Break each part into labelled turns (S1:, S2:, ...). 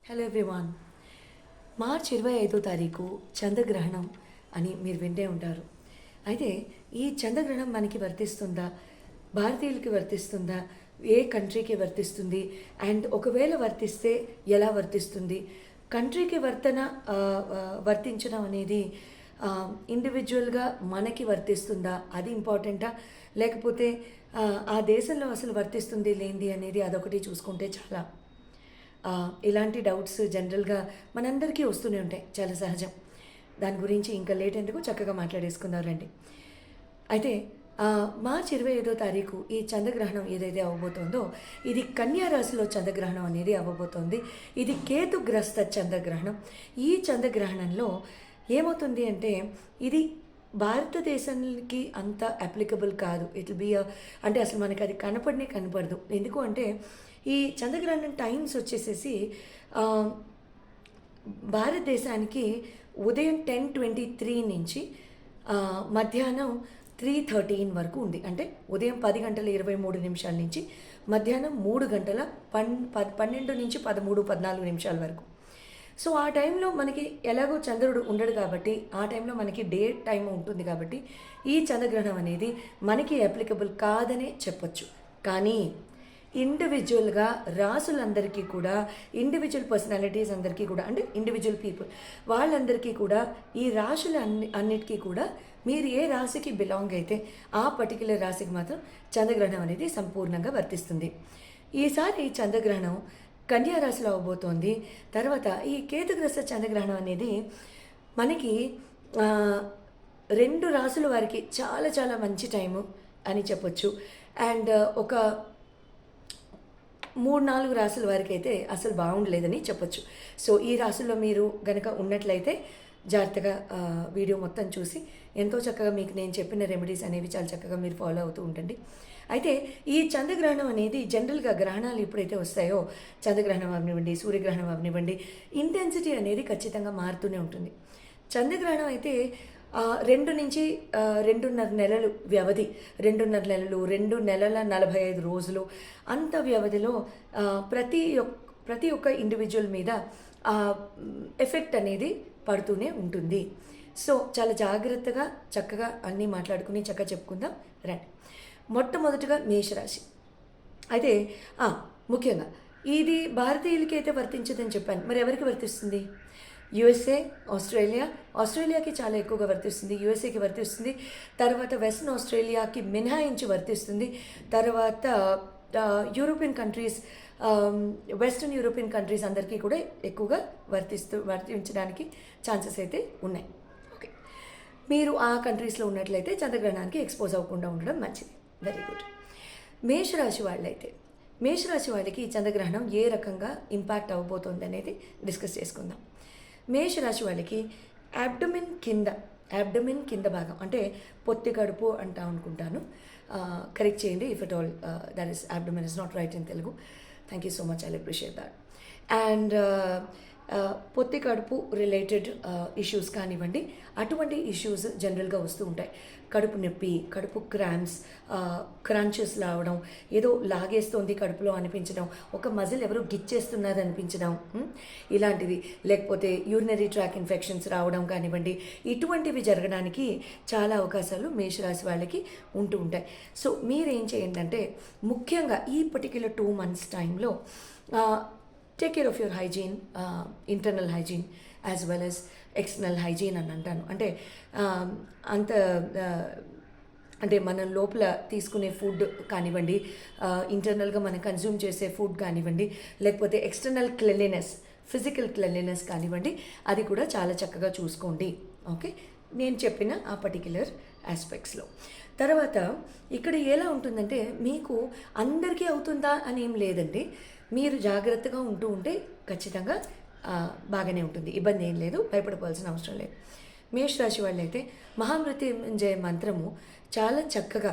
S1: Hello everyone. March 25వ తారీఖు చంద్రగ్రహణం అని మీరు వింటే ఉంటారు. అయితే ఈ చంద్రగ్రహణం మనకి వర్తిస్తుందా? భారతీయులకి వర్తిస్తుందా? ఏ కంట్రీకి వర్తిస్తుంది? అండ్ ఒకవేళ వర్తిస్తే ఎలా వర్తిస్తుంది? కంట్రీకి వర్తించడం అనేది ఇండివిజువల్గా మనకి వర్తిస్తుందా? అది ఇంపార్టెంటా? లేకపోతే ఆ దేశంలో అసలు వర్తిస్తుంది లేనిది అనేది అదొకటి చూసుకుంటే చాలా. ఇలాంటి డౌట్స్ జనరల్గా మనందరికీ వస్తూనే ఉంటాయి, చాలా సహజం. దాని గురించి ఇంకా లేట్ ఎందుకు, చక్కగా మాట్లాడేసుకుందాం రండి. అయితే మార్చ్ 25వ తారీఖు ఈ చంద్రగ్రహణం ఏదైతే అవ్వబోతోందో ఇది కన్యా రాశిలో చంద్రగ్రహణం అనేది అవ్వబోతోంది. ఇది కేతుగ్రస్త చంద్రగ్రహణం. ఈ చంద్రగ్రహణంలో ఏమవుతుంది అంటే ఇది భారతదేశానికి అంత అప్లికబుల్ కాదు. ఇట్ బి అంటే అసలు మనకి అది కనపడదు. ఎందుకు అంటే ఈ చంద్రగ్రహణం టైమ్స్ వచ్చేసేసి భారతదేశానికి ఉదయం 10:23 నుంచి మధ్యాహ్నం 3:13 వరకు ఉంది. అంటే ఉదయం 10:23 నుంచి మధ్యాహ్నం 12 నుంచి 13, 14 నిమిషాల వరకు. సో ఆ టైంలో మనకి ఎలాగో చంద్రుడు ఉండడు కాబట్టి ఆ టైంలో మనకి డే టైం ఉంటుంది కాబట్టి ఈ చంద్రగ్రహణం అనేది మనకి అప్లికబుల్ కాదనే చెప్పొచ్చు. కానీ ఇండివిజువల్గా రాసులందరికీ కూడా, ఇండివిజువల్ పర్సనాలిటీస్ అందరికీ కూడా, అంటే ఇండివిజువల్ పీపుల్ వాళ్ళందరికీ కూడా ఈ రాశులు అన్నిటికీ కూడా మీరు ఏ రాశికి బిలాంగ్ అయితే ఆ పర్టిక్యులర్ రాశికి మాత్రం చంద్రగ్రహణం అనేది సంపూర్ణంగా వర్తిస్తుంది. ఈసారి చంద్రగ్రహణం కన్యా రాశిలో అవబోతోంది. తర్వాత ఈ కేతుగ్రస్త చంద్రగ్రహణం అనేది మనకి 2 రాశుల వారికి చాలా చాలా మంచి టైము అని చెప్పొచ్చు. అండ్ ఒక 3-4 రాసుల వారికి అయితే అసలు బాగుండలేదని చెప్పొచ్చు. సో ఈ రాసుల్లో మీరు గనక ఉన్నట్లయితే జాగ్రత్తగా వీడియో మొత్తం చూసి ఎంతో చక్కగా మీకు నేను చెప్పిన రెమెడీస్ అనేవి చాలా చక్కగా మీరు ఫాలో అవుతూ ఉండండి. అయితే ఈ చంద్రగ్రహణం అనేది జనరల్గా గ్రహణాలు ఎప్పుడైతే వస్తాయో, చంద్రగ్రహణం అవనివ్వండి, సూర్యగ్రహణం అవనివ్వండి, ఇంటెన్సిటీ అనేది ఖచ్చితంగా మారుతూనే ఉంటుంది. చంద్రగ్రహణం అయితే 2 నుంచి 2.5 నెలలు వ్యవధి, 2.5 నెలలు, 2 నెలల 45 రోజులు, అంత వ్యవధిలో ప్రతి ఒక్క ఇండివిజువల్ మీద ఎఫెక్ట్ అనేది పడుతూనే ఉంటుంది. సో చాలా జాగ్రత్తగా చక్కగా అన్నీ మాట్లాడుకుని చక్కగా చెప్పుకుందాం రండి. మొట్టమొదటిగా మేషరాశి. అయితే ముఖ్యంగా ఇది భారతీయులకి అయితే వర్తించదని చెప్పాను. మరి ఎవరికి వర్తిస్తుంది? యుఎస్ఏ, ఆస్ట్రేలియాకి చాలా ఎక్కువగా వర్తిస్తుంది. యుఎస్ఏకి వర్తిస్తుంది. తర్వాత వెస్ట్రన్ ఆస్ట్రేలియాకి మినహాయించి వర్తిస్తుంది. తర్వాత European countries, western European countries అందరికీ కూడా ఎక్కువగా వర్తించడానికి ఛాన్సెస్ అయితే ఉన్నాయి. ఓకే, మీరు ఆ కంట్రీస్లో ఉన్నట్లయితే చంద్రగ్రహణానికి ఎక్స్పోజ్ అవ్వకుండా ఉండడం మంచిది. Very good. మేషరాశి వాళ్ళకి ఈ చంద్రగ్రహణం ఏ రకంగా ఇంపాక్ట్ అవ్వబోతోంది అనేది డిస్కస్ చేసుకుందాం. మేషరాశి వాళ్ళకి అబ్డమిన్ కింద భాగం, అంటే పొత్తి కడుపు అంటా అనుకుంటాను, కరెక్ట్ చేయండి if it all that is abdomen is not right in Telugu. Thank you so much, I appreciate that. And పొత్తి కడుపు రిలేటెడ్ ఇష్యూస్ కానివ్వండి, అటువంటి ఇష్యూస్ జనరల్గా వస్తూ ఉంటాయి. కడుపు నొప్పి, కడుపు క్రంచెస్ రావడం, ఏదో లాగేస్తోంది కడుపులో అనిపించడం, ఒక మజిల్ ఎవరో గిచ్చేస్తున్నారు అనిపించడం, ఇలాంటివి, లేకపోతే యూరినరీ ట్రాక్ ఇన్ఫెక్షన్స్ రావడం కానివ్వండి, ఇటువంటివి జరగడానికి చాలా అవకాశాలు మేషరాశి వాళ్ళకి ఉంటూ ఉంటాయి. సో మీరేం చేయండి అంటే, ముఖ్యంగా ఈ పర్టిక్యులర్ 2 months టైంలో take care of your hygiene, internal hygiene as well as external hygiene అని అంటాను. అంటే అంటే మనం లోపల తీసుకునే ఫుడ్ కానివ్వండి, ఇంటర్నల్గా మనం కన్జ్యూమ్ చేసే ఫుడ్ కానివ్వండి, లేకపోతే ఎక్స్టర్నల్ క్లెన్లీనెస్, ఫిజికల్ క్లెన్లీనెస్ కానివ్వండి, అది కూడా చాలా చక్కగా చూసుకోండి. ఓకే, నేను చెప్పిన ఆ పర్టిక్యులర్ ఆస్పెక్ట్స్లో. తర్వాత ఇక్కడ ఎలా ఉంటుందంటే, మీకు అందరికీ అవుతుందా అని ఏం లేదండి. మీరు జాగ్రత్తగా ఉంటూ ఉంటే ఖచ్చితంగా బాగానే ఉంటుంది, ఇబ్బంది ఏం లేదు, భయపడిపోవాల్సిన అవసరం లేదు. మేషరాశి వాళ్ళైతే మహామృత్యుంజయ మంత్రము చాలా చక్కగా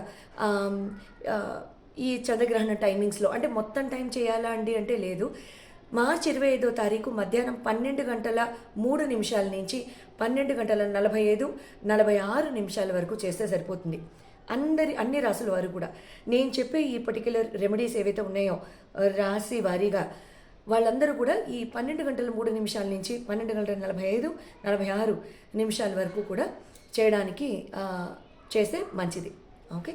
S1: ఈ చంద్రగ్రహణ టైమింగ్స్లో, అంటే మొత్తం టైం చేయాలా అండి అంటే లేదు, మార్చి 25వ తారీఖు మధ్యాహ్నం 12:03 నుంచి 12:45-46 వరకు చేస్తే సరిపోతుంది. అన్ని రాసుల వారు కూడా నేను చెప్పే ఈ పర్టిక్యులర్ రెమెడీస్ ఏవైతే ఉన్నాయో రాశి వారీగా వాళ్ళందరూ కూడా ఈ 12 గంటల 3 నిమిషాల నుంచి 12 గంటల 45, 46 నిమిషాల వరకు కూడా చేయడానికి చేస్తే మంచిది. ఓకే.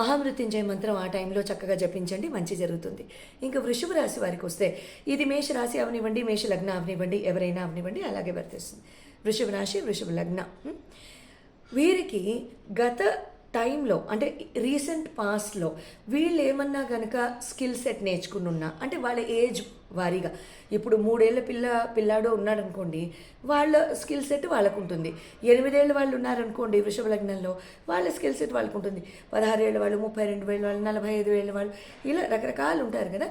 S1: మహామృత్యుంజయ మంత్రం ఆ టైంలో చక్కగా జపించండి, మంచి జరుగుతుంది. ఇంకా వృషభ రాశి వారికి వస్తే ఇది మేషరాశి అవనివ్వండి, మేష లగ్న అవనివ్వండి, ఎవరైనా అవనివ్వండి, అలాగే వర్తిస్తుంది. వృషభ రాశి, వృషభ లగ్న వీరికి గత టైంలో అంటే రీసెంట్ పాస్ట్లో వీళ్ళు ఏమన్నా కనుక స్కిల్ సెట్ నేర్చుకుని ఉన్నా, అంటే వాళ్ళ ఏజ్ వారీగా ఇప్పుడు 3 ఏళ్ళ పిల్లాడు ఉన్నాడనుకోండి, వాళ్ళ స్కిల్ సెట్ వాళ్ళకు ఉంటుంది. 8 ఏళ్ళ వాళ్ళు ఉన్నారనుకోండి వృషభ లగ్నంలో, వాళ్ళ స్కిల్ సెట్ వాళ్ళకు ఉంటుంది. 16 ఏళ్ళ వాళ్ళు, 32 ఏళ్ళ వాళ్ళు, 45 ఏళ్ళ వాళ్ళు, ఇలా రకరకాలు ఉంటారు కదా.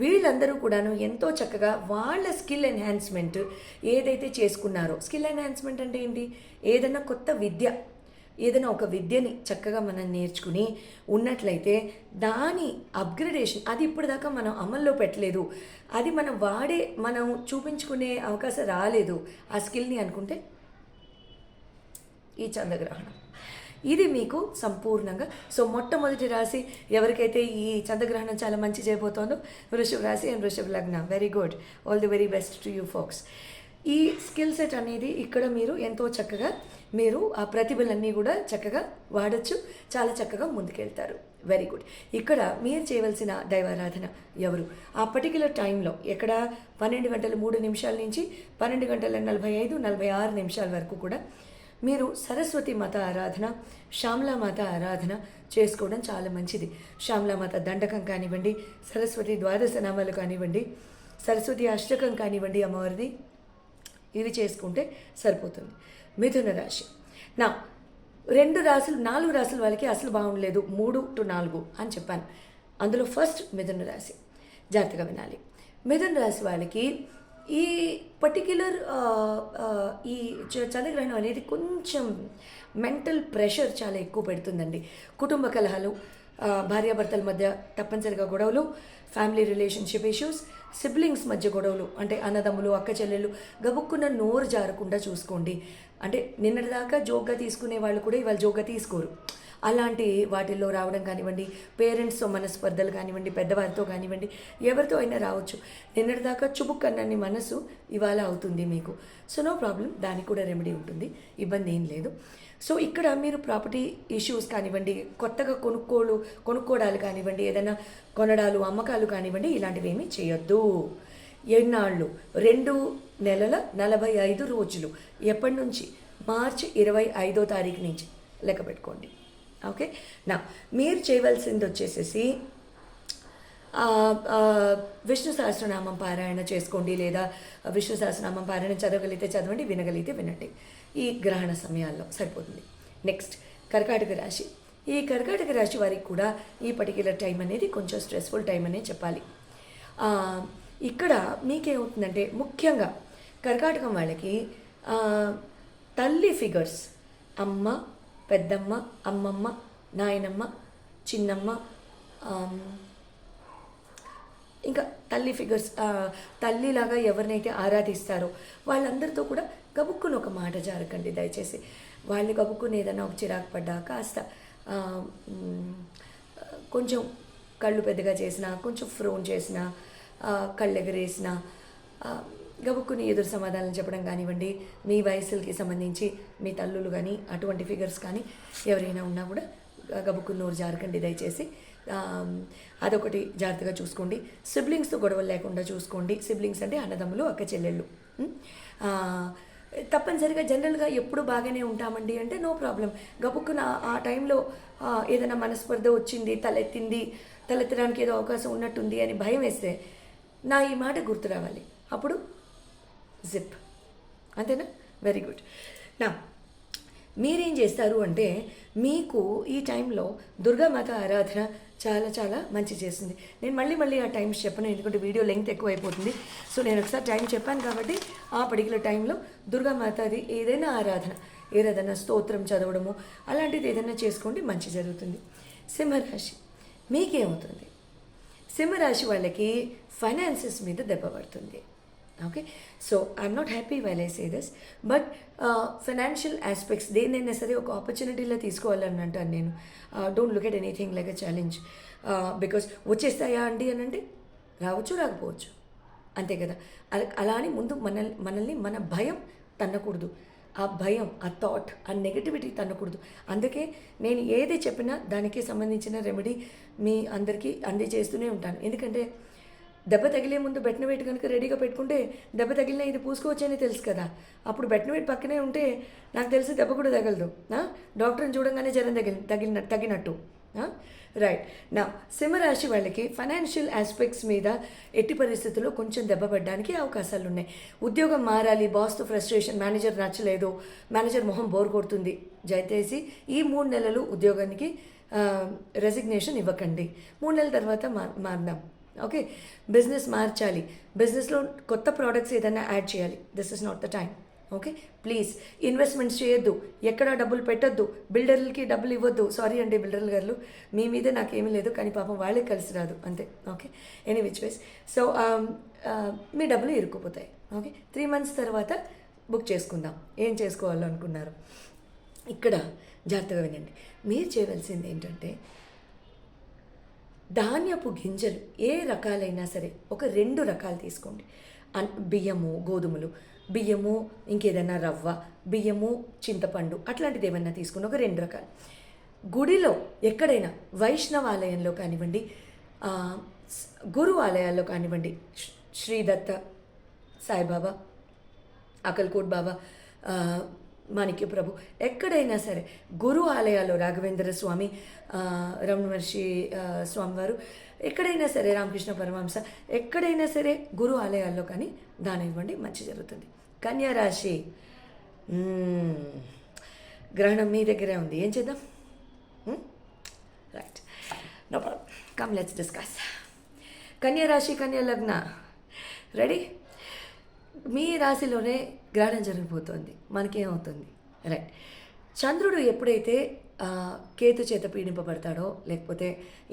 S1: వీళ్ళందరూ కూడాను ఎంతో చక్కగా వాళ్ళ స్కిల్ ఎన్హాన్స్మెంట్ ఏదైతే చేసుకున్నారో, స్కిల్ ఎన్హాన్స్మెంట్ అంటే ఏంటి, ఏదైనా కొత్త విద్య, ఏదైనా ఒక విద్యని చక్కగా మనం నేర్చుకుని ఉన్నట్లయితే దాని అప్గ్రేడేషన్ అది ఇప్పటిదాకా మనం అమల్లో పెట్టలేదు, అది మనం చూపించుకునే అవకాశం రాలేదు ఆ స్కిల్ని అనుకుంటే ఈ చంద్రగ్రహణం ఇది మీకు సంపూర్ణంగా. సో మొట్టమొదటి రాశి ఎవరికైతే ఈ చంద్రగ్రహణం చాలా మంచి చేయబోతోందో వృషభ రాశి అండ్ వృషభ లగ్న. Very good, all the very best to you folks. ఈ స్కిల్ సెట్ అనేది ఇక్కడ మీరు ఎంతో చక్కగా మీరు ఆ ప్రతిభలన్నీ కూడా చక్కగా వాడచ్చు, చాలా చక్కగా ముందుకెళ్తారు. Very good. ఇక్కడ మీరు చేయవలసిన దైవారాధన ఎవరు ఆ పర్టిక్యులర్ టైంలో ఎక్కడ 12 గంటల 3 నిమిషాల నుంచి 12 గంటల 45, 46 నిమిషాల వరకు కూడా మీరు సరస్వతి మాత ఆరాధన, శ్యామలామాత ఆరాధన చేసుకోవడం చాలా మంచిది. శ్యామలామాత దండకం కానివ్వండి, సరస్వతి ద్వాదశ నామాలు కానివ్వండి, సరస్వతి అష్టకం కానివ్వండి అమ్మవారిది, ఇవి చేసుకుంటే సరిపోతుంది. మిథున రాశి. నా 4 రాశుల వాళ్ళకి అసలు బాగుండలేదు, 3 to 4 అని చెప్పాను. అందులో ఫస్ట్ మిథున రాశి, జాగ్రత్తగా వినాలి. మిథున రాశి వాళ్ళకి ఈ పర్టిక్యులర్ ఈ చంద్రగ్రహణం అనేది కొంచెం మెంటల్ ప్రెషర్ చాలా ఎక్కువ పెడుతుందండి. కుటుంబ కలహాలు, భార్యాభర్తల మధ్య తప్పనిసరిగా గొడవలు, ఫ్యామిలీ రిలేషన్షిప్ ఇష్యూస్, సిబ్లింగ్స్ మధ్య గొడవలు, అంటే అన్నదమ్ములు, అక్క చెల్లెళ్ళు, గబుక్కున్న నోరు జారకుండా చూసుకోండి. అంటే నిన్నటిదాకా జోక్గా తీసుకునే వాళ్ళు కూడా ఇవాళ జోక్గా తీసుకోరు. అలాంటి వాటిల్లో రావడం కానివ్వండి, పేరెంట్స్తో మనస్పర్ధలు కానివ్వండి, పెద్దవారితో కానివ్వండి, ఎవరితో అయినా రావచ్చు. నిన్నటిదాకా చుబుక్కన్నని మనసు ఇవాళ అవుతుంది మీకు. సో నో ప్రాబ్లం, దానికి కూడా రెమెడీ ఉంటుంది, ఇబ్బంది ఏం లేదు. సో ఇక్కడ మీరు ప్రాపర్టీ ఇష్యూస్ కానివ్వండి, కొత్తగా కొనుక్కోవడాలు కానివ్వండి, ఏదైనా కొనడాలు, అమ్మకాలు కానివ్వండి, ఇలాంటివి ఏమీ చేయొద్దు. ఎన్నాళ్ళు 2 నెలల 45 రోజులు, ఎప్పటి నుంచి, మార్చి 25వ తారీఖు నుంచి లెక్క పెట్టుకోండి. ఓకే. నా మీరు చేయవలసింది వచ్చేసేసి విష్ణు సహస్రనామం పారాయణ చేసుకోండి, లేదా విష్ణు సహస్రనామం పారాయణ చదవగలిగితే చదవండి, వినగలిగితే వినండి. ఈ గ్రహణ సమయాల్లో సరిపోతుంది. నెక్స్ట్ కర్కాటక రాశి. ఈ కర్కాటక రాశి వారికి కూడా ఈ పర్టిక్యులర్ టైం అనేది కొంచెం స్ట్రెస్ఫుల్ టైం అనే చెప్పాలి. ఇక్కడ మీకేమవుతుందంటే ముఖ్యంగా కర్కాటకం వాళ్ళకి తల్లి ఫిగర్స్, అమ్మ, పెద్దమ్మ, అమ్మమ్మ, నాయనమ్మ, చిన్నమ్మ, ఇంకా తల్లి ఫిగర్స్, తల్లిలాగా ఎవరినైతే ఆరాధిస్తారో వాళ్ళందరితో కూడా గబుక్కుని ఒక మాట జారకండి దయచేసి. వాళ్ళు గబుక్కుని ఏదైనా ఒక చిరాకు పడ్డా, కాస్త కొంచెం కళ్ళు పెద్దగా చేసినా, కొంచెం ఫ్రోన్ చేసినా, కళ్ళు ఎగరేసినా, గబుక్కుని ఎదురు సమాధానం చెప్పడం కానివ్వండి, మీ వయసులకి సంబంధించి మీ తల్లులు కానీ అటువంటి ఫిగర్స్ కానీ ఎవరైనా ఉన్నా కూడా గబుక్కుని నోరు జారకండి దయచేసి. అదొకటి జాగ్రత్తగా చూసుకోండి. సిబ్లింగ్స్తో గొడవలు లేకుండా చూసుకోండి. సిబ్లింగ్స్ అంటే అన్నదమ్ములు, అక్క చెల్లెళ్ళు. తప్పనిసరిగా జనరల్గా ఎప్పుడు బాగానే ఉంటామండి అంటే నో ప్రాబ్లం. గబుక్కున ఆ టైంలో ఏదైనా మనస్పర్ధ వచ్చింది, తలెత్తడానికి ఏదో అవకాశం ఉన్నట్టుంది అని భయం వేస్తే నా ఈ మాట గుర్తు రావాలి, అప్పుడు జిప్. అంతేనా? Very good. నా మీరేం చేస్తారు అంటే మీకు ఈ టైంలో దుర్గామాత ఆరాధన చాలా చాలా మంచి చేస్తుంది. నేను మళ్ళీ ఆ టైమ్స్ చెప్పను, ఎందుకంటే వీడియో లెంగ్త్ ఎక్కువ అయిపోతుంది. సో నేను ఒకసారి టైం చెప్పాను కాబట్టి ఆ పర్టికులర్ టైంలో దుర్గామాతది ఏదైనా ఆరాధన, ఏదైనా స్తోత్రం చదవడము అలాంటిది ఏదైనా చేసుకోండి, మంచి జరుగుతుంది. సింహరాశి మీకేమవుతుంది? సింహరాశి వాళ్ళకి ఫైనాన్సెస్ మీద దెబ్బ పడుతుంది. Okay. So I'm not happy while I say this, but financial aspects దేన్నైనా సరే ఒక ఆపర్చునిటీలో తీసుకోవాలని అంటాను నేను. Don't look at anything like a challenge, because వచ్చేస్తాయా అండి అని అంటే రావచ్చు, రాకపోవచ్చు, అంతే కదా. అలా అని ముందు మనల్ని మన భయం తన్నకూడదు. ఆ భయం, ఆ థాట్, ఆ నెగటివిటీ తన్నకూడదు. అందుకే నేను ఏది చెప్పినా దానికి సంబంధించిన రెమెడీ మీ అందరికీ అందజేస్తూనే ఉంటాను. ఎందుకంటే దెబ్బ తగిలే ముందు బెట్న వెయిట్ కనుక రెడీగా పెట్టుకుంటే దెబ్బ తగిలినా ఇది పూసుకోవచ్చని తెలుసు కదా. అప్పుడు బెట్న వెయిట్ పక్కనే ఉంటే నాకు తెలిసి దెబ్బ కూడా తగలదు. డాక్టర్ని చూడంగానే జ్వరం తగినట్టు. రైట్. నా సింహరాశి వాళ్ళకి ఫైనాన్షియల్ ఆస్పెక్ట్స్ మీద ఎట్టి పరిస్థితుల్లో కొంచెం దెబ్బ పడడానికి అవకాశాలు ఉన్నాయి. ఉద్యోగం మారాలి, బాస్తో ఫ్రస్ట్రేషన్, మేనేజర్ నచ్చలేదు, మేనేజర్ మొహం బోర్ కొడుతుంది, దయచేసి ఈ 3 నెలలు ఉద్యోగానికి రెసిగ్నేషన్ ఇవ్వకండి. 3 నెలల తర్వాత మారదాం. ఓకే. బిజినెస్ మార్చాలి, బిజినెస్లో కొత్త ప్రోడక్ట్స్ ఏదైనా యాడ్ చేయాలి. This is not the time. Okay. Please investments చేయొద్దు, ఎక్కడా డబ్బులు పెట్టొద్దు, బిల్డర్లకి డబ్బులు ఇవ్వద్దు. సారీ అండి బిల్డర్లు గారు, మీ మీదే నాకేమీ లేదు, కానీ పాపం వాళ్ళే కలిసి రాదు అంతే. Okay. Any which ways. So మీ డబ్బులు ఇరుక్కుపోతాయి. ఓకే. 3 months తర్వాత బుక్ చేసుకుందాం. ఏం చేసుకోవాలో అనుకున్నారు. ఇక్కడ జాగ్రత్తగా వినండి. మీరు చేయవలసింది ఏంటంటే ధాన్యపు గింజలు ఏ రకాలైనా సరే ఒక 2 రకాలు తీసుకోండి. బియ్యము, గోధుమలు, బియ్యము, ఇంకేదైనా రవ్వ, బియ్యము, చింతపండు, అట్లాంటిది ఏమన్నా తీసుకుని ఒక 2 రకాలు. గుడిలో ఎక్కడైనా వైష్ణవాలయంలో కానివ్వండి, గురు ఆలయాల్లో కానివ్వండి, శ్రీదత్త, సాయిబాబా, అకల్కోట్ బాబా, మాణిక్య ప్రభు, ఎక్కడైనా సరే గురు ఆలయాల్లో రాఘవేంద్ర స్వామి, రమణ మహర్షి స్వామివారు, ఎక్కడైనా సరే రామకృష్ణ పరమహంస, ఎక్కడైనా సరే గురు ఆలయాల్లో కానీ దానం ఇవ్వండి, మంచి జరుగుతుంది. కన్యా రాశి, గ్రహణం మీ దగ్గరే ఉంది, ఏం చేద్దాం? Right, no problem, come let's discuss. కన్యా రాశి, కన్యా లగ్న, రెడీ? మీ రాశిలోనే గ్రహణం జరిగిపోతుంది. మనకేమవుతుంది? రైట్. చంద్రుడు ఎప్పుడైతే కేతు చేత పీడింపబడతాడో, లేకపోతే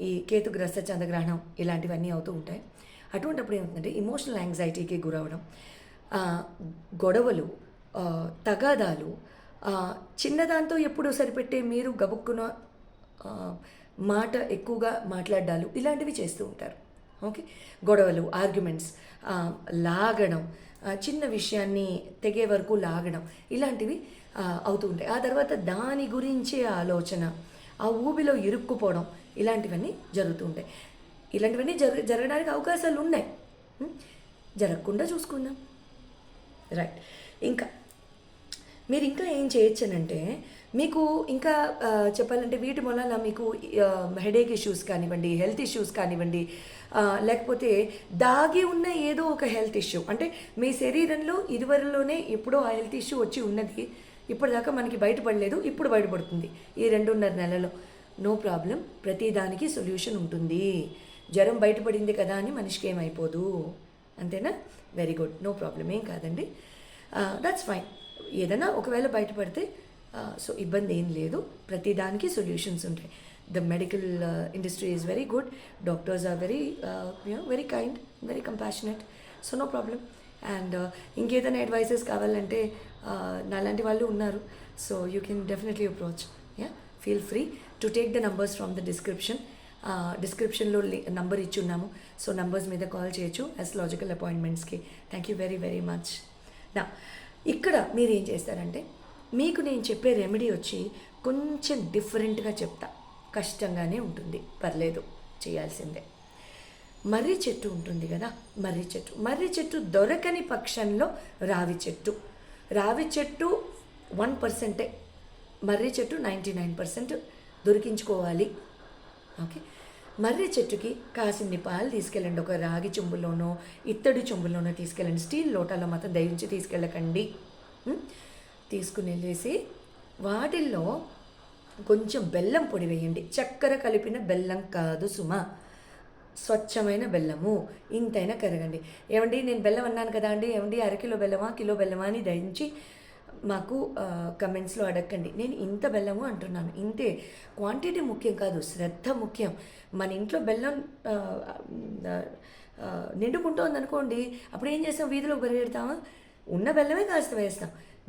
S1: ఈ కేతుగ్రస్త చంద్రగ్రహణం ఇలాంటివన్నీ అవుతూ ఉంటాయి. అటువంటిప్పుడు ఏమవుతుందంటే ఇమోషనల్ యాంగ్జైటీకి గురవడం, గొడవలు, తగాదాలు, చిన్నదాంతో ఎప్పుడు సరిపెట్టే మీరు గబుక్కున మాట ఎక్కువగా మాట్లాడాలు, ఇలాంటివి చేస్తూ ఉంటారు. ఓకే. గొడవలు, ఆర్గ్యుమెంట్స్, లాగడం, చిన్న విషయాన్ని తెగే వరకు లాగడం, ఇలాంటివి అవుతూ ఉంటాయి. ఆ తర్వాత దాని గురించే ఆలోచన, ఆ ఊబిలో ఇరుక్కుపోవడం, ఇలాంటివన్నీ జరుగుతూ ఉంటాయి. ఇలాంటివన్నీ జరగడానికి అవకాశాలు ఉన్నాయి. జరగకుండా చూసుకుందాం. రైట్. ఇంకా మీరు ఇంకా ఏం చేయొచ్చనంటే, మీకు ఇంకా చెప్పాలంటే వీటి వలన మీకు హెడేక్ ఇష్యూస్ కానివ్వండి, హెల్త్ ఇష్యూస్ కానివ్వండి, లేకపోతే దాగి ఉన్న ఏదో ఒక హెల్త్ ఇష్యూ, అంటే మీ శరీరంలో ఇదివరలోనే ఎప్పుడో ఆ హెల్త్ ఇష్యూ వచ్చి ఉన్నది, ఇప్పటిదాకా మనకి బయటపడలేదు, ఇప్పుడు బయటపడుతుంది ఈ 2.5 నెలలో. నో ప్రాబ్లం, ప్రతిదానికి సొల్యూషన్ ఉంటుంది. జ్వరం బయటపడింది కదా అని మనిషికి ఏమైపోదు, అంతేనా? వెరీ గుడ్, నో ప్రాబ్లం, ఏం కాదండి, దట్స్ ఫైన్. ఏదైనా ఒకవేళ బయటపడితే సో ఇబ్బంది ఏం లేదు, ప్రతిదానికి సొల్యూషన్స్ ఉంటాయి. The medical industry is very good, doctors are very kind, very compassionate, so no problem. And ఇంకేదైనా అడ్వైసెస్ కావాలంటే నాలాంటి వాళ్ళు ఉన్నారు, so you can definitely approach. Feel free to take the numbers from the డిస్క్రిప్షన్లో number ఇచ్చున్నాము, so numbers మీద call చేయొచ్చు astrological అపాయింట్మెంట్స్కి. Thank you very very much. నా ఇక్కడ మీరు ఏం చేస్తారంటే, మీకు నేను చెప్పే రెమెడీ వచ్చి కొంచెం డిఫరెంట్గా చెప్తా, కష్టంగానే ఉంటుంది, పర్లేదు, చేయాల్సిందే. మర్రి చెట్టు ఉంటుంది కదా, మర్రి చెట్టు దొరకని పక్షంలో రావి చెట్టు 1%, మర్రి చెట్టు 99% దొరికించుకోవాలి. ఓకే. మర్రి చెట్టుకి కాసిన్ని పాలు తీసుకెళ్ళండి, ఒక రాగి చెంబులోనో ఇత్తడి చెంబులోనో తీసుకెళ్ళండి, స్టీల్ లోటాలో మాత్రం దయించి తీసుకెళ్ళకండి. తీసుకుని వెళ్ళేసి వాటిల్లో కొంచెం బెల్లం పొడి వేయండి, చక్కెర కలిపిన బెల్లం కాదు సుమా, స్వచ్ఛమైన బెల్లము, ఇంతైనా కరగండి. ఏమండి నేను బెల్లం అన్నాను కదా అండి, ఏమండి అరకిలో బెల్లమా కిలో బెల్లమా అని దయించి మాకు కమెంట్స్లో అడగండి. నేను ఇంత బెల్లము అంటున్నాను, ఇంతే. క్వాంటిటీ ముఖ్యం కాదు, శ్రద్ధ ముఖ్యం. మన ఇంట్లో బెల్లం నిండుకుంటోంది అనుకోండి, అప్పుడు ఏం చేస్తాం, వీధిలో పరిగెడతామా? ఉన్న బెల్లమే కాస్త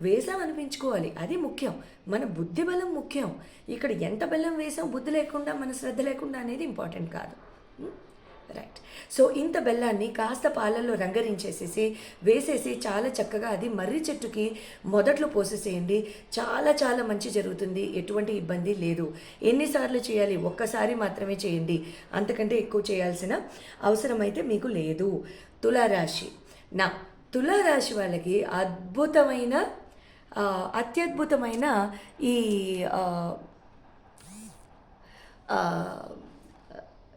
S1: వేసాం అనిపించుకోవాలి, అది ముఖ్యం. మన బుద్ధి బలం ముఖ్యం. ఇక్కడ ఎంత బెల్లం వేసాం బుద్ధి లేకుండా, మన శ్రద్ధ లేకుండా అనేది ఇంపార్టెంట్ కాదు. రైట్. సో ఇంత బెల్లాన్ని కాస్త పాలల్లో రంగరించేసేసి వేసేసి చాలా చక్కగా అది మర్రి చెట్టుకి మొదట్లో పోసేసేయండి. చాలా చాలా మంచి జరుగుతుంది. ఎటువంటి ఇబ్బంది లేదు. ఎన్నిసార్లు చేయాలి? ఒక్కసారి మాత్రమే చేయండి. అంతకంటే ఎక్కువ చేయాల్సిన అవసరం అయితే మీకు లేదు. తులారాశి. నా తులారాశి వాళ్ళకి అత్యద్భుతమైన ఈ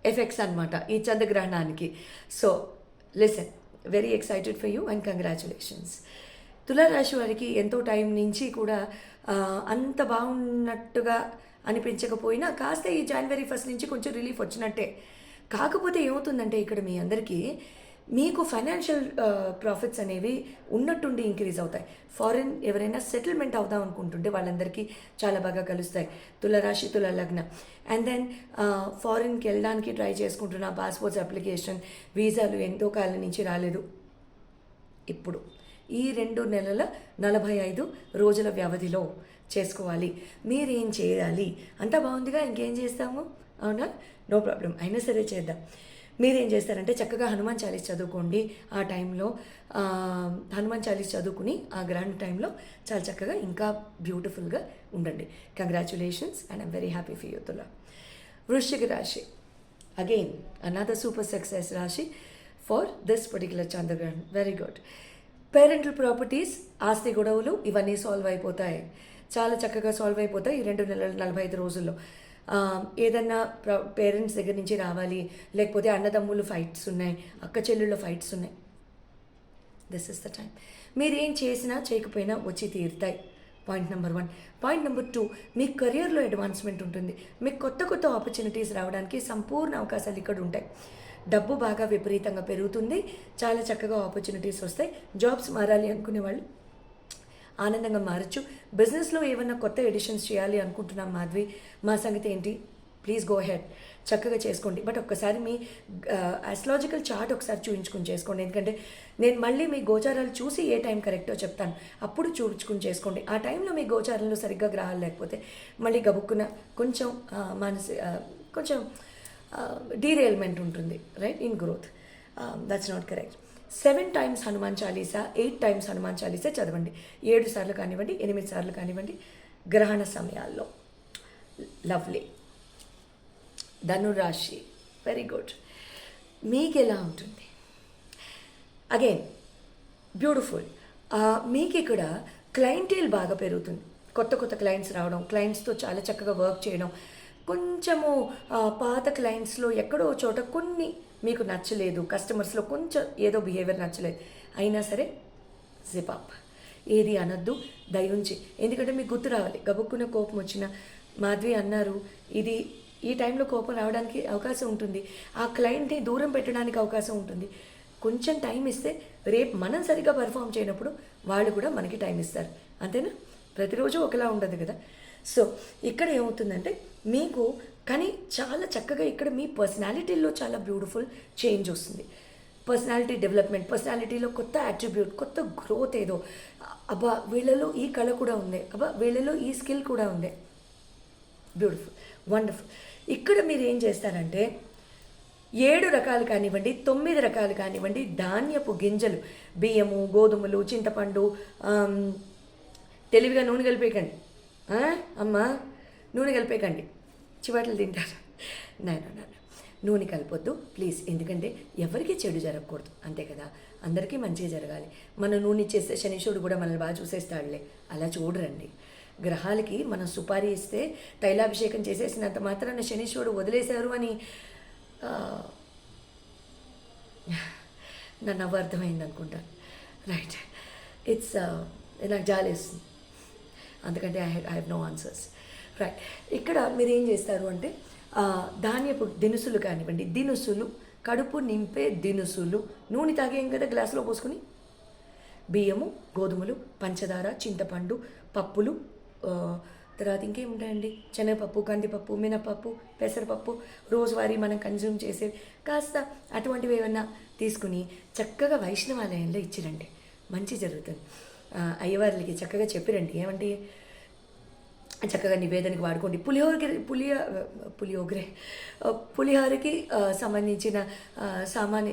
S1: ఎఫెక్ట్స్ అనమాట ఈ చంద్రగ్రహణానికి. So listen, very excited for you and congratulations. తులారాశి వారికి ఎంతో టైం నుంచి కూడా అంత బాగున్నట్టుగా అనిపించకపోయినా కాస్త ఈ జనవరి 1 నుంచి కొంచెం రిలీఫ్ వచ్చినట్టే. కాకపోతే ఏమవుతుందంటే ఇక్కడ మీ అందరికీ మీకు ఫైనాన్షియల్ ప్రాఫిట్స్ అనేవి ఉన్నట్టుండి ఇంక్రీజ్ అవుతాయి. ఫారిన్ ఎవరైనా సెటిల్మెంట్ అవుదాం అనుకుంటుంటే వాళ్ళందరికీ చాలా బాగా కలుస్తాయి. తులరాశి తుల లగ్న. అండ్ దెన్ ఫారిన్కి వెళ్ళడానికి ట్రై చేసుకుంటున్న పాస్పోర్ట్స్ అప్లికేషన్, వీసాలు ఎంతో కాలం నుంచి రాలేదు. ఇప్పుడు ఈ 2 నెలల 45 రోజుల వ్యవధిలో చేసుకోవాలి. మీరేం చేయాలి? అంతా బాగుందిగా, ఇంకేం చేస్తాము? అవునా? నో ప్రాబ్లం, అయినా సరే చేద్దాం. మీరేం చేస్తారంటే చక్కగా హనుమాన్ చాలీస్ చదువుకోండి. ఆ టైంలో హనుమాన్ చాలీస్ చదువుకుని ఆ గ్రాండ్ టైంలో చాలా చక్కగా ఇంకా బ్యూటిఫుల్గా ఉండండి. Congratulations and I'm very happy for you. Tula. Vrishchika రాశి. అగైన్ అనదర్ సూపర్ సక్సెస్ రాశి ఫర్ దిస్ పర్టికులర్ చంద్రగ్రహణ్. Very good. పేరెంటల్ ప్రాపర్టీస్, ఆస్తి గొడవలు ఇవన్నీ సాల్వ్ అయిపోతాయి. చాలా చక్కగా సాల్వ్ అయిపోతాయి ఈ 2 నెలల 45 రోజుల్లో. ఏదన్నా పేరెంట్స్ దగ్గర నుంచి రావాలి, లేకపోతే అన్నదమ్ములు ఫైట్స్ ఉన్నాయి, అక్క చెల్లెళ్ళ ఫైట్స్ ఉన్నాయి, దిస్ ఇస్ ద టైం. మీరు ఏం చేసినా చేయకపోయినా వచ్చి తీరుతాయి. Point number 1. పాయింట్ నెంబర్ 2, మీ కెరియర్లో అడ్వాన్స్మెంట్ ఉంటుంది. మీకు కొత్త కొత్త ఆపర్చునిటీస్ రావడానికి సంపూర్ణ అవకాశాలు ఇక్కడ ఉంటాయి. డబ్బు బాగా విపరీతంగా పెరుగుతుంది. చాలా చక్కగా ఆపర్చునిటీస్ వస్తాయి. జాబ్స్ మారాలి అనుకునే వాళ్ళు ఆనందంగా మారచ్చు. బిజినెస్లో ఏమన్నా కొత్త ఎడిషన్స్ చేయాలి అనుకుంటున్నాం మాధవి, మా సంగతి ఏంటి? ప్లీజ్ గో హెడ్, చక్కగా చేసుకోండి. బట్ ఒక్కసారి మీ ఆస్ట్రాలజికల్ చార్ట్ ఒకసారి చూపించుకుని చేసుకోండి. ఎందుకంటే నేను మళ్ళీ మీ గోచారాలు చూసి ఏ టైం కరెక్టో చెప్తాను, అప్పుడు చూపించుకుని చేసుకోండి. ఆ టైంలో మీ గోచారంలో సరిగ్గా గ్రహాలు లేకపోతే మళ్ళీ గబుక్కున కొంచెం కొంచెం డీరేల్మెంట్ ఉంటుంది, right, in growth. That's not correct. 7 times Hanuman Chalisa, 8 times Hanuman Chalisa చదవండి. 7 సార్లు కానివ్వండి, 8 సార్లు కానివ్వండి, గ్రహణ సమయాల్లో. లవ్లీ. ధనురాశి. Very good. మీకు ఎలా ఉంటుంది? Again beautiful. మీకు ఇక్కడ క్లయింటేల్ బాగా పెరుగుతుంది. కొత్త కొత్త క్లయింట్స్ రావడం, క్లయింట్స్తో చాలా చక్కగా వర్క్ చేయడం. కొంచెము పాత క్లయింట్స్లో ఎక్కడో చోట కొన్ని మీకు నచ్చలేదు, కస్టమర్స్లో కొంచెం ఏదో బిహేవియర్ నచ్చలేదు, అయినా సరే జిపాప్, ఏది అనొద్దు దయుంచి. ఎందుకంటే మీకు గుర్తు రావాలి. గబుక్కున్న కోపం వచ్చిన మాధవి అన్నారు, ఇది ఈ టైంలో కోపం రావడానికి అవకాశం ఉంటుంది, ఆ క్లయింట్ని దూరం పెట్టడానికి అవకాశం ఉంటుంది. కొంచెం టైం ఇస్తే రేపు మనం సరిగ్గా పర్ఫామ్ చేయనప్పుడు వాళ్ళు కూడా మనకి టైం ఇస్తారు. అంతేనా? ప్రతిరోజు ఒకలా ఉండదు కదా. సో ఇక్కడ ఏమవుతుందంటే మీకు కానీ చాలా చక్కగా ఇక్కడ మీ పర్సనాలిటీలో చాలా బ్యూటిఫుల్ చేంజ్ వస్తుంది. పర్సనాలిటీ డెవలప్మెంట్, పర్సనాలిటీలో కొత్త అట్రిబ్యూట్, కొత్త గ్రోత్ ఏదో, అబ్బా వీళ్ళలో ఈ కళ కూడా ఉంది, అబ్బా వీళ్ళలో ఈ స్కిల్ కూడా ఉంది. Beautiful, wonderful. ఇక్కడ మీరు ఏం చేస్తారంటే 7 రకాలు కానివ్వండి, 9 రకాలు కానివ్వండి, ధాన్యపు గింజలు, బియ్యము, గోధుమలు, చింతపండు, తెలివిగా నూనె కలిపేయకండి అమ్మా, నూనె కలిపేయకండి, చివాట్లు తింటారు. నాన్న నూనె కలపొద్దు ప్లీజ్. ఎందుకంటే ఎవరికి చెడు జరగకూడదు, అంతే కదా, అందరికీ మంచిగా జరగాలి. మనం నూనె ఇచ్చేస్తే శనీశ్వరుడు కూడా మనల్ని బాగా చూసేస్తాడులే, అలా చూడరండి. గ్రహాలకి మనం సుపారీ ఇస్తే తైలాభిషేకం చేసేసినంత మాత్రాన శనీశ్వరుడు వదిలేశారు అని నన్ను నవ్వు అర్థమైంది అనుకుంటాను, రైట్. ఇట్స్ నాకు జాలేస్తుంది, అందుకంటే I have no answers, right. ఇక్కడ మీరు ఏం చేస్తారు అంటే ధాన్యపు దినుసులు కానివ్వండి, దినుసులు కడుపు నింపే దినుసులు, నూనె తాగేం కదా గ్లాసులో పోసుకుని, బియ్యము, గోధుమలు, పంచదార, చింతపండు, పప్పులు, తర్వాత ఇంకేముంటాయండి, శనగపప్పు, కందిపప్పు, మినపప్పు, పెసరపప్పు, రోజువారీ మనం కన్జ్యూమ్ చేసే కాస్త అటువంటివి ఏమన్నా తీసుకుని చక్కగా వైష్ణవాలయంలో ఇచ్చిరండి, మంచి జరుగుతుంది. అయ్యవారికి చక్కగా చెప్పిరండి, ఏమంటే చక్కగా నివేదనకి వాడుకోండి. పులిహోరకి సంబంధించిన సామాన్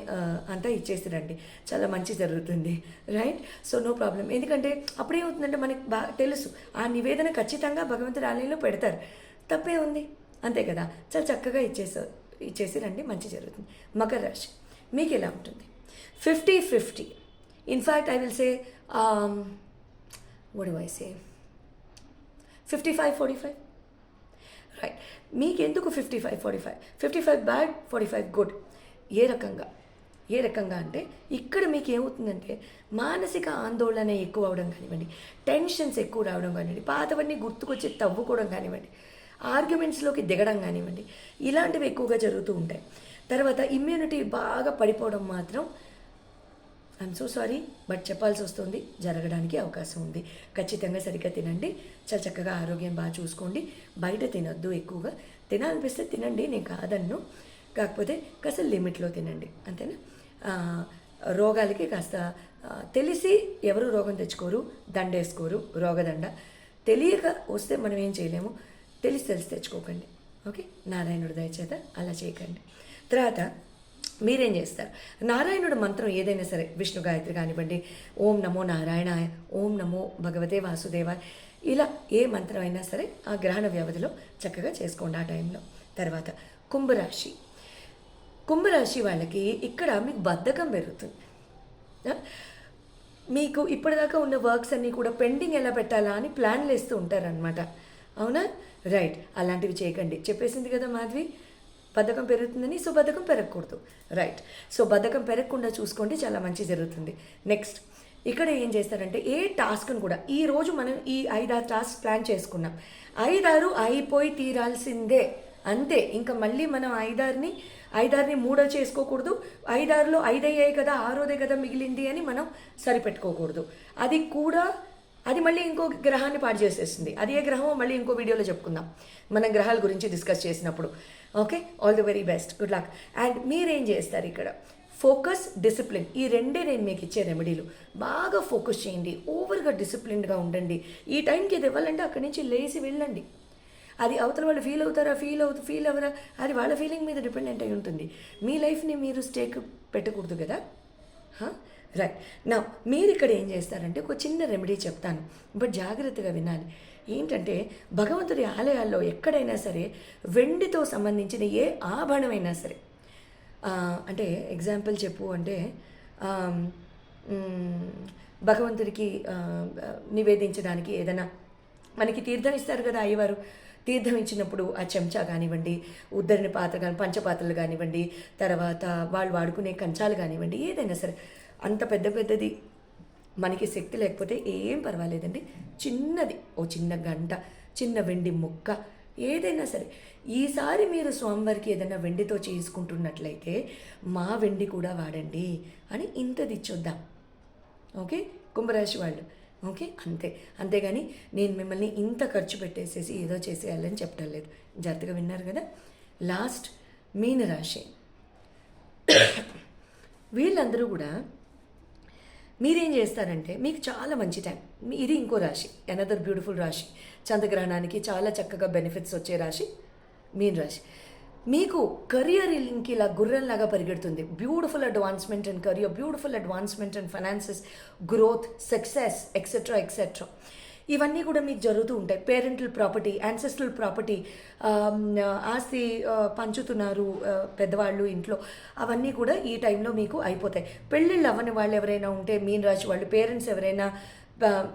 S1: అంతా ఇచ్చేసిరండి, చాలా మంచి జరుగుతుంది. రైట్. So no problem. ఎందుకంటే అప్పుడేమవుతుందంటే మనకి తెలుసు ఆ నివేదన ఖచ్చితంగా భగవంతుడి ఆలయంలో పెడతారు, తప్పే ఉంది, అంతే కదా. చాలా చక్కగా ఇచ్చేసి రండి, మంచి జరుగుతుంది. మకర రాశి మీకు ఎలా ఉంటుంది? 50-50. In fact I will say what do I say? 55-45. Right. మీకెందుకు 55-45? 55 బ్యాడ్, 45 గుడ్. ఏ రకంగా అంటే ఇక్కడ మీకు ఏమవుతుందంటే మానసిక ఆందోళన ఎక్కువ అవడం కానివ్వండి, టెన్షన్స్ ఎక్కువ రావడం కానివ్వండి, పాతవన్నీ గుర్తుకొచ్చి తవ్వుకోవడం కానివ్వండి, ఆర్గ్యుమెంట్స్లోకి దిగడం కానివ్వండి, ఇలాంటివి ఎక్కువగా జరుగుతూ ఉంటాయి. తర్వాత ఇమ్యూనిటీ బాగా పడిపోవడం మాత్రం ఐఎమ్ సో సారీ బట్ చెప్పాల్సి వస్తుంది, జరగడానికి అవకాశం ఉంది. ఖచ్చితంగా సరిగ్గా తినండి, చాలా చక్కగా ఆరోగ్యం బాగా చూసుకోండి. బయట తినొద్దు, ఎక్కువగా తినాలనిపిస్తే తినండి, నేను కాదన్ను, కాకపోతే కాస్త లిమిట్లో తినండి, అంతేనా. రోగాలకి కాస్త తెలిసి ఎవరు రోగం తెచ్చుకోరు, దండేసుకోరు, రోగదండ. తెలియక వస్తే మనం ఏం చేయలేము, తెలిసి తెచ్చుకోకండి. ఓకే, నారాయణుడి దయచేత అలా చేయకండి. తర్వాత మీరేం చేస్తారు? నారాయణుడు మంత్రం ఏదైనా సరే, విష్ణు గాయత్రి కానివ్వండి, ఓం నమో నారాయణాయ, ఓం నమో భగవతే వాసుదేవాయ, ఇలా ఏ మంత్రం అయినా సరే ఆ గ్రహణ వ్యవధిలో చక్కగా చేసుకోండి ఆ టైంలో. తర్వాత కుంభరాశి వాళ్ళకి ఇక్కడ మీకు బద్ధకం పెరుగుతుంది. మీకు ఇప్పటిదాకా ఉన్న వర్క్స్ అన్నీ కూడా పెండింగ్ ఎలా పెట్టాలా అని ప్లాన్లు వేస్తూ ఉంటారనమాట, అవునా? రైట్. అలాంటివి చేయకండి, చెప్పేసింది కదా మాధవి, బద్ధకం పెరుగుతుందని. సో బద్ధకం పెరగకూడదు. రైట్. సో బద్ధకం పెరగకుండా చూసుకోండి, చాలా మంచి జరుగుతుంది. నెక్స్ట్ ఇక్కడ ఏం చేస్తారంటే ఏ టాస్క్ను కూడా ఈరోజు మనం ఈ 5-6 టాస్క్ ప్లాన్ చేసుకున్నాం, 5-6 అయిపోయి తీరాల్సిందే, అంతే. ఇంకా మళ్ళీ మనం 5-6ని 3 చేసుకోకూడదు. 5-6లో 5 అయ్యాయి కదా, 6దే కదా మిగిలింది అని మనం సరిపెట్టుకోకూడదు. అది మళ్ళీ ఇంకో గ్రహాన్ని పాడు చేసేస్తుంది. అది ఏ గ్రహమో మళ్ళీ ఇంకో వీడియోలో చెప్పుకుందాం, మనం గ్రహాల గురించి డిస్కస్ చేసినప్పుడు. Okay, all the very best, good luck. And మీరేం చేస్తారు ఇక్కడ? ఫోకస్, డిసిప్లిన్, ఈ రెండే నేను మీకు ఇచ్చే రెమెడీలు. బాగా ఫోకస్ చేయండి, ఓవర్గా డిసిప్లిన్డ్గా ఉండండి. ఈ టైంకి ఇది ఇవ్వాలంటే అక్కడి నుంచి లేచి వెళ్ళండి. అది అవతల వాళ్ళు ఫీల్ అవుతారా, ఫీల్ అవ్వరా, అది వాళ్ళ ఫీలింగ్ మీద డిపెండెంట్ అయి ఉంటుంది. మీ లైఫ్ని మీరు స్టేక్ పెట్టకూడదు కదా. రైట్. నా మీరు ఇక్కడ ఏం చేస్తారంటే ఒక చిన్న రెమెడీ చెప్తాను, బట్ జాగ్రత్తగా వినాలి. ఏంటంటే భగవంతుడి ఆలయాల్లో ఎక్కడైనా సరే వెండితో సంబంధించిన ఏ ఆభరణమైనా సరే, అంటే ఎగ్జాంపుల్ చెప్పు అంటే భగవంతుడికి నివేదించడానికి ఏదైనా మనకి తీర్థం ఇస్తారు కదా అయ్యవారు, తీర్థం ఇచ్చినప్పుడు ఆ చెంచా కానివ్వండి, ఉద్దరిని పాత్ర కానీ, పంచపాత్రలు కానివ్వండి, తర్వాత వాళ్ళు వాడుకునే కంచాలు కానివ్వండి, ఏదైనా సరే అంత పెద్దది మనకి శక్తి లేకపోతే ఏం పర్వాలేదండి, చిన్నది ఓ చిన్న గంట, చిన్న వెండి ముక్క, ఏదైనా సరే. ఈసారి మీరు స్వామివారికి ఏదైనా వెండితో చేసుకుంటున్నట్లయితే మా వెండి కూడా వాడండి అని ఇంతది ఇచ్చొద్దాం. ఓకే, కుంభరాశి వాళ్ళు. ఓకే, అంతేగాని నేను మిమ్మల్ని ఇంత ఖర్చు పెట్టేసేసి ఏదో చేసేయాలని చెప్పడం లేదు. జాగ్రత్తగా విన్నారు కదా. లాస్ట్ మీనరాశి. వీళ్ళందరూ కూడా మీరేం చేస్తారంటే మీకు చాలా మంచి టైం, ఇది ఇంకో రాశి, అనదర్ బ్యూటిఫుల్ రాశి, చంద్రగ్రహణానికి చాలా చక్కగా బెనిఫిట్స్ వచ్చే రాశి మీన రాశి. మీకు కెరియర్ ఇంక ఇలా గుర్రంలాగా పరిగెడుతుంది. Beautiful advancement in career, beautiful advancement in finances, growth, success, etcetera. ఇవన్నీ కూడా మీకు జరుగుతూ ఉంటాయి. పేరెంటల్ ప్రాపర్టీ, యాన్సెస్ట్రల్ ప్రాపర్టీ, ఆస్తి పంచుతున్నారు పెద్దవాళ్ళు ఇంట్లో, అవన్నీ కూడా ఈ టైంలో మీకు అయిపోతాయి. పెళ్ళిళ్ళు అవ్వని వాళ్ళు ఎవరైనా ఉంటే మీన రాశి వాళ్ళు, పేరెంట్స్ ఎవరైనా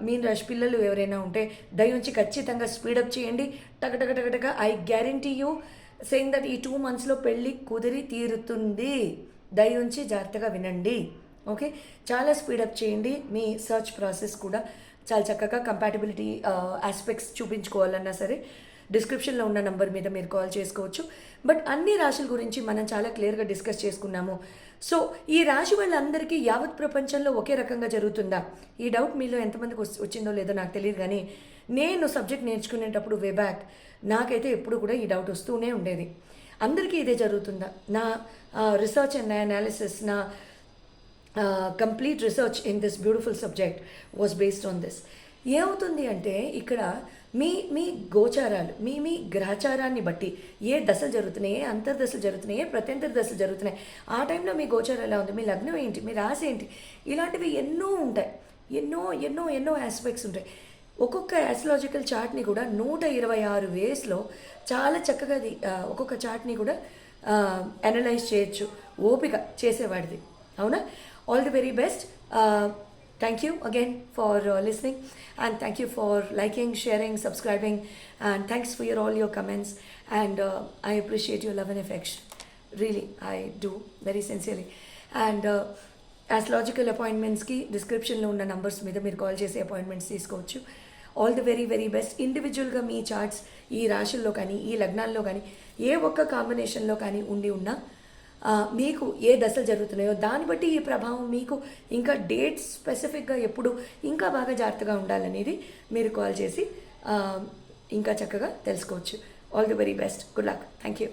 S1: మీన రాశి పిల్లలు ఎవరైనా ఉంటే దయించి ఖచ్చితంగా స్పీడప్ చేయండి. టగటగ I guarantee you saying that ఈ 2 monthsలో పెళ్ళి కుదిరి తీరుతుంది. దయించి జాగ్రత్తగా వినండి. ఓకే, చాలా స్పీడప్ చేయండి. మీ సర్చ్ ప్రాసెస్ కూడా చాలా చక్కగా కంపాటబిలిటీ ఆస్పెక్ట్స్ చూపించుకోవాలన్నా సరే డిస్క్రిప్షన్లో ఉన్న నంబర్ మీద మీరు కాల్ చేసుకోవచ్చు. బట్ అన్ని రాశుల గురించి మనం చాలా క్లియర్గా డిస్కస్ చేసుకున్నాము. సో ఈ రాశి వాళ్ళందరికీ యావత్ ప్రపంచంలో ఒకే రకంగా జరుగుతుందా? ఈ డౌట్ మీలో ఎంతమందికి వచ్చిందో లేదో నాకు తెలియదు, కానీ నేను సబ్జెక్ట్ నేర్చుకునేటప్పుడు వే బ్యాక్ నాకైతే ఎప్పుడు కూడా ఈ డౌట్ వస్తూనే ఉండేది. అందరికీ ఇదే జరుగుతుందా? నా రీసెర్చ్ అండ్ అనాలిసిస్, నా complete research in this beautiful subject was based on this. ఏమవుతుంది అంటే ఇక్కడ మీ మీ గోచారాలు మీ గ్రహచారాన్ని బట్టి ఏ దశలు జరుగుతున్నాయి, ఏ అంతర్దశలు జరుగుతున్నాయి, ఏ ప్రత్యంతర దశలు జరుగుతున్నాయి, ఆ టైంలో మీ గోచారం ఎలా ఉంది, మీ లగ్నం ఏంటి, మీ రాశి ఏంటి, ఇలాంటివి ఎన్నో ఉంటాయి. ఎన్నో ఎన్నో ఎన్నో ఆస్పెక్ట్స్ ఉంటాయి. ఒక్కొక్క ఆస్ట్రాలజికల్ చార్ట్ని కూడా 126 వేస్లో చాలా చక్కగా ఒక్కొక్క చార్ట్ని కూడా అనలైజ్ చేయొచ్చు ఓపిక చేసేవాడిది. అవునా? All the very best. Thank you again for listening, and thank you for liking, sharing, subscribing, and thanks for all your comments, and I appreciate your love and affection. Really, I do very sincerely. And astrological appointments ki description lo unna numbers meeda meer call chese appointments teesukochu. All the very very best. Individual ga mee charts ee rashillo kani ee lagnallo kani ఏ ఒక్క కాంబినేషన్లో కానీ ఉండి ఉన్నా మీకు ఏ దశలు జరుగుతున్నాయో దాన్ని బట్టి ఈ ప్రభావం మీకు ఇంకా డేట్స్ స్పెసిఫిక్గా ఎప్పుడు ఇంకా బాగా జాగ్రత్తగా ఉండాలనేది మీరు కాల్ చేసి ఇంకా చక్కగా తెలుసుకోవచ్చు. All the very best. Good luck. Thank you.